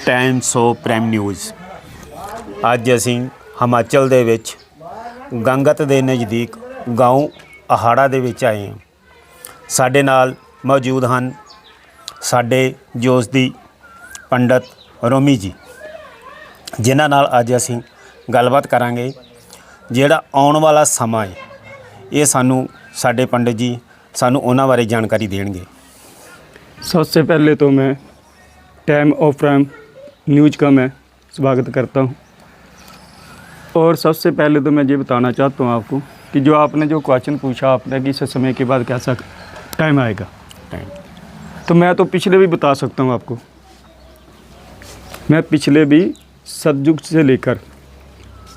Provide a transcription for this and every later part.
Times of prime news. ਅੱਜ ਅਸੀਂ ਹਿਮਾਚਲ ਦੇ ਵਿੱਚ ਗੰਗਤ ਦੇ ਨਜ਼ਦੀਕ ਗਾਉਂ ਅਹਾੜਾ ਦੇ ਵਿੱਚ ਆਏ ਹਾਂ। ਸਾਡੇ ਨਾਲ ਮੌਜੂਦ ਹਨ ਸਾਡੇ ਜੋਸ਼ਦੀ ਪੰਡਤ ਰੋਮੀ ਜੀ, ਜਿਨ੍ਹਾਂ ਨਾਲ ਅੱਜ ਅਸੀਂ ਗੱਲਬਾਤ ਕਰਾਂਗੇ। ਜਿਹੜਾ ਆਉਣ ਵਾਲਾ ਸਮਾਂ ਹੈ ਇਹ ਸਾਨੂੰ ਸਾਡੇ ਪੰਡਤ ਜੀ ਸਾਨੂੰ ਉਹਨਾਂ ਬਾਰੇ ਜਾਣਕਾਰੀ ਦੇਣਗੇ। सबसे पहले तो मैं टाइम ऑफ प्राइम न्यूज़ का मैं स्वागत करता हूँ। और सबसे पहले तो मैं ये बताना चाहता हूँ आपको कि जो आपने जो क्वेश्चन पूछा आपने कि इस समय के बाद कैसा टाइम आएगा, तो मैं तो पिछले भी बता सकता हूँ आपको। मैं पिछले भी सतयुग से लेकर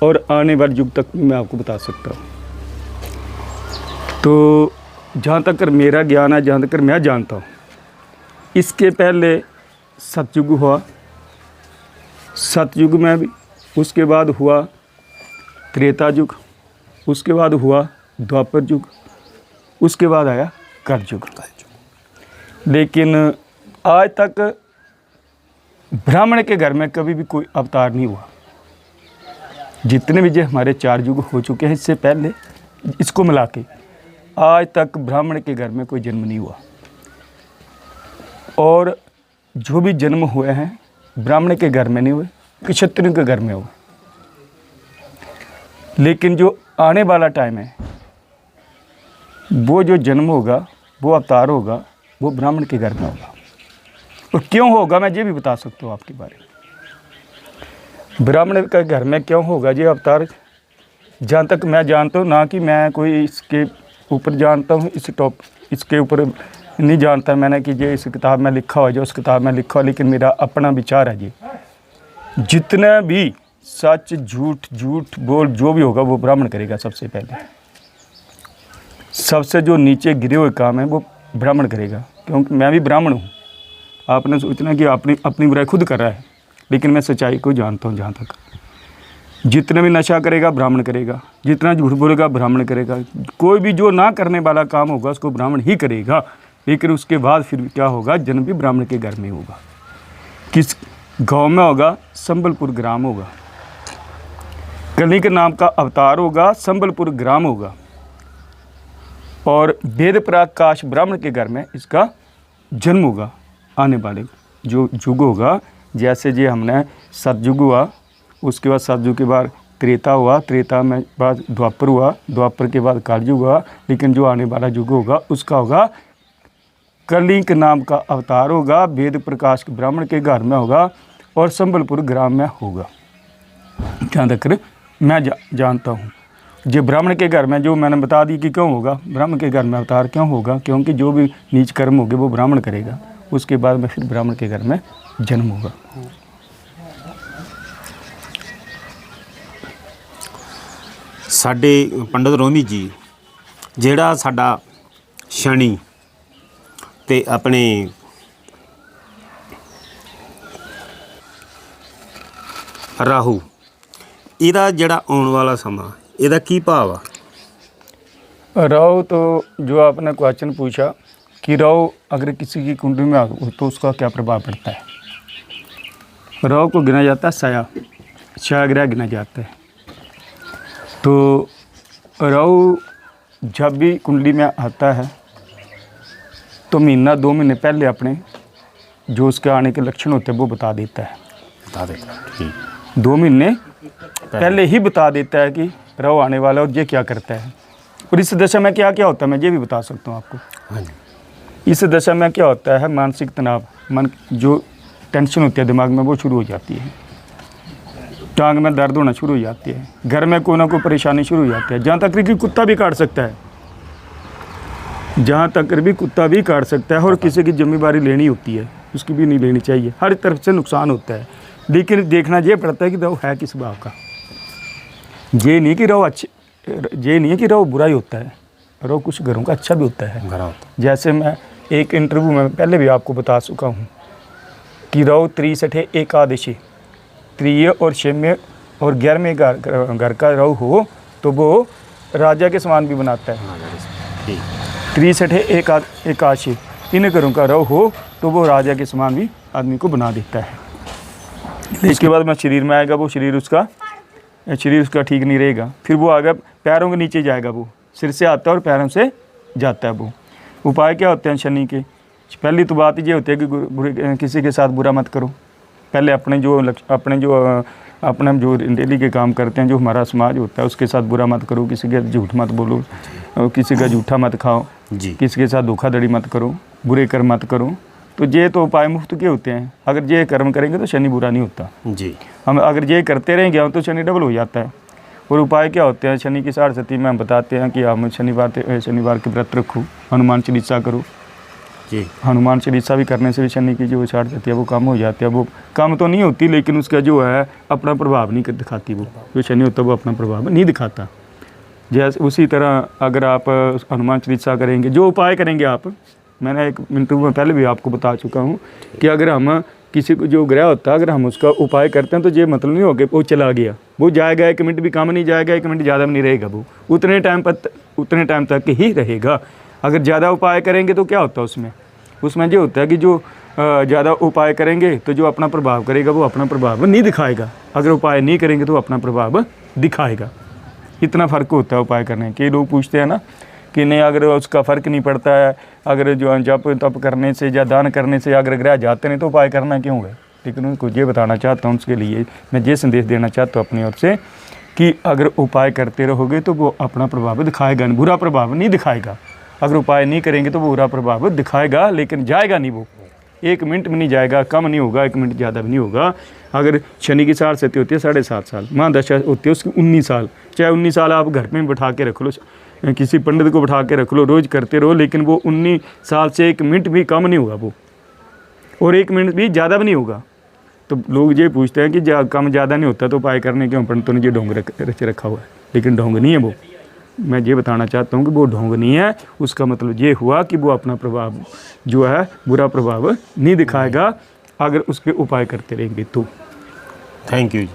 और आने वाले युग तक मैं आपको बता सकता हूँ। तो जहाँ तक मेरा ज्ञान है, जहाँ तक मैं जानता हूँ, इसके पहले सतयुग हुआ, सतयुग में भी, उसके बाद हुआ त्रेता युग, उसके बाद हुआ द्वापर युग, उसके बाद आया कलयुग। लेकिन आज तक ब्राह्मण के घर में कभी भी कोई अवतार नहीं हुआ। जितने भी जो हमारे 4 युग हो चुके हैं इससे पहले, इसको मिला के आज तक ब्राह्मण के घर में कोई जन्म नहीं हुआ। और जो भी जन्म हुए हैं ब्राह्मण के घर में नहीं हुए, क्षत्रियों के घर में हुए। लेकिन जो आने वाला टाइम है वो जो जन्म होगा, वो अवतार होगा, वो ब्राह्मण के घर में होगा। और क्यों होगा मैं ये भी बता सकता हूँ आपके बारे में। ब्राह्मण के घर में क्यों होगा ये अवतार, जहाँ तक मैं जानता हूँ, ना कि मैं कोई इसके ऊपर जानता हूँ, इसके ऊपर नहीं जानता मैंने कि ये इस किताब में लिखा हुआ, जो उस किताब में लिखा हुआ, लेकिन मेरा अपना विचार है जी। जितना भी सच झूठ बोल जो भी होगा वो ब्राह्मण करेगा। सबसे पहले सबसे जो नीचे गिरे हुए काम है वो ब्राह्मण करेगा, क्योंकि मैं भी ब्राह्मण हूँ। आपने सोचना कि अपनी बुराई खुद कर रहा है, लेकिन मैं सच्चाई को जानता हूँ। जहाँ तक जितना भी नशा करेगा ब्राह्मण करेगा, जितना झूठ बोलेगा ब्राह्मण करेगा। कोई भी जो ना करने वाला काम होगा उसको ब्राह्मण ही करेगा। लेकिन उसके बाद फिर क्या होगा, जन्म भी ब्राह्मण के घर में होगा। किस गांव में होगा? संबलपुर ग्राम होगा। कलिंग नाम का अवतार होगा, संबलपुर ग्राम होगा। और वेद प्रकाश ब्राह्मण के घर में इसका जन्म होगा। आने वाले जो युग होगा, जैसे जे हमने सतयुग हुआ, उसके बाद सतयुग के बाद त्रेता हुआ, त्रेता में बाद द्वापर हुआ, द्वापर के बाद कलयुग हुआ। लेकिन जो आने वाला युग होगा उसका होगा कलिंग नाम का अवतार होगा, वेद प्रकाश ब्राह्मण के घर में होगा और संबलपुर ग्राम में होगा। जहाँ तक मैं जानता हूँ, जो ब्राह्मण के घर में, जो मैंने बता दी कि क्यों होगा ब्राह्मण के घर में अवतार क्यों होगा, क्योंकि जो भी नीच कर्म होंगे वो ब्राह्मण करेगा। उसके बाद में फिर ब्राह्मण के घर में जन्म होगा। ਸਾਡੇ ਪੰਡਤ ਰੋਮੀ ਜੀ, ਜਿਹੜਾ ਸਾਡਾ ਸ਼ਨੀ ਤੇ ਆਪਣੇ ਰਾਹੂ, ਇਹਦਾ ਜਿਹੜਾ ਆਉਣ ਵਾਲਾ ਸਮਾਂ ਇਹਦਾ ਕੀ ਭਾਵ ਆ? राहु, तो जो आपने क्वेश्चन पूछा कि राहु अगर किसी की कुंडली में आ तो उसका क्या प्रभाव पड़ता है। राहु को गिना जाता है छाया ग्रह गिना जाता है। तो राहु जब भी कुंडली में आता है तो महीना 2 महीने पहले अपने जो उसके आने के लक्षण होते हैं वो बता देता है। 2 महीने पहले ही बता देता है कि राहु आने वाला है और ये क्या करता है। और इस दशा में क्या क्या होता है मैं ये भी बता सकता हूँ आपको। इस दशा में क्या होता है, मानसिक तनाव, मन जो टेंशन होती है दिमाग में वो शुरू हो जाती है। टांग में दर्द होना शुरू हो जाती है। घर में कोई ना कोई परेशानी शुरू हो जाती है। जहाँ तक कि कुत्ता भी काट सकता है, जहाँ तक भी कुत्ता भी काट सकता है। और किसी की जिम्मेदारी लेनी होती है, उसकी भी नहीं लेनी चाहिए। हर तरफ से नुकसान होता है। लेकिन देखना ये पड़ता है कि राहु है किस भाव का। ये नहीं कि राहु ये नहीं है कि राहु बुरा ही होता है। राहु कुछ घरों का अच्छा भी होता है। जैसे मैं एक इंटरव्यू में पहले भी आपको बता चुका हूँ कि राहु 63 एकादशी, 3 और 6 और 11वें घर का राहु हो तो वो राजा के समान भी बनाता है। 63 एकादशी इन घरों का रव हो तो वो राजा के समान भी आदमी को बना देता है। इसके बाद में शरीर में आएगा, वो शरीर उसका ठीक नहीं रहेगा, फिर वो आगे पैरों के नीचे जाएगा, वो सिर से आता है और पैरों से जाता है। वो उपाय क्या होते हैं शनि के? पहली तो बात ये होती है कि किसी के साथ बुरा मत करो। पहले अपने जो डेली के काम करते हैं, जो हमारा समाज होता है, उसके साथ बुरा मत करो, किसी के झूठ मत बोलो, किसी का झूठा मत खाओ जी। किसी के साथ धोखाधड़ी मत करो, बुरे कर्म मत करो। तो ये तो उपाय मुफ्त के होते हैं। अगर ये कर्म करेंगे तो शनि बुरा नहीं होता जी। हम अगर ये करते रहेंगे तो शनि डबल हो जाता है। और उपाय क्या होते हैं शनि की 67 में हम बताते हैं कि हम शनिवार के व्रत रखो, हनुमान चालीसा करो जी। हनुमान चालीसा भी करने से भी शनि की जो 67 है वो कम हो जाती है। वो कम तो नहीं होती, लेकिन उसका जो है अपना प्रभाव नहीं दिखाती। वो जो शनि होता है वो अपना प्रभाव नहीं दिखाता। जैसे उसी तरह अगर आप हनुमान चालीसा करेंगे, जो उपाय करेंगे आप, मैंने एक मिनट में पहले भी आपको बता चुका हूँ कि अगर हम किसी को जो ग्रह होता है अगर हम उसका उपाय करते हैं तो ये मतलब नहीं हो कि वो चला गया, वो जाएगा, 1 मिनट भी कम नहीं जाएगा, 1 मिनट ज़्यादा भी नहीं रहेगा, वो उतने टाइम तक ही रहेगा। अगर ज़्यादा उपाय करेंगे तो क्या होता है उसमें ये होता है कि जो ज़्यादा उपाय करेंगे तो जो अपना प्रभाव करेगा वो अपना प्रभाव नहीं दिखाएगा, अगर उपाय नहीं करेंगे तो अपना प्रभाव दिखाएगा। इतना फ़र्क होता है उपाय करने के। लोग पूछते हैं ना कि नहीं अगर उसका फ़र्क नहीं पड़ता है, अगर जो जप तप करने से या दान करने से अगर ग्रह जाते नहीं तो उपाय करना क्यों है। लेकिन उनको ये बताना चाहता हूँ, उसके लिए मैं ये संदेश देना चाहता हूँ अपनी ओर से कि अगर उपाय करते रहोगे तो वो अपना प्रभाव दिखाएगा, बुरा प्रभाव नहीं दिखाएगा। अगर उपाय नहीं करेंगे तो वो बुरा प्रभाव दिखाएगा, लेकिन जाएगा नहीं, वो 1 मिनट में नहीं जाएगा, कम नहीं होगा, 1 मिनट ज़्यादा भी नहीं होगा। अगर शनि की 67 होती है 7.5 साल, महादशा होती है उसकी 19 साल, चाहे 19 साल आप घर में बैठा के रख लो, किसी पंडित को बैठा के रख लो, रोज़ करते रहो, लेकिन वो 19 साल से 1 मिनट भी कम नहीं होगा वो, और 1 मिनट भी ज़्यादा भी नहीं होगा। तो लोग ये पूछते हैं कि कम ज़्यादा नहीं होता तो उपाय करने क्यों, पंडितों ने ये ढोंग रच रखा हुआ है, लेकिन ढोंग नहीं है वो। मैं ये बताना चाहता हूँ कि वो ढोंग नहीं है। उसका मतलब ये हुआ कि वो अपना प्रभाव जो है बुरा प्रभाव नहीं दिखाएगा अगर उस पर उपाय करते रहेंगे तो। Thank you ji.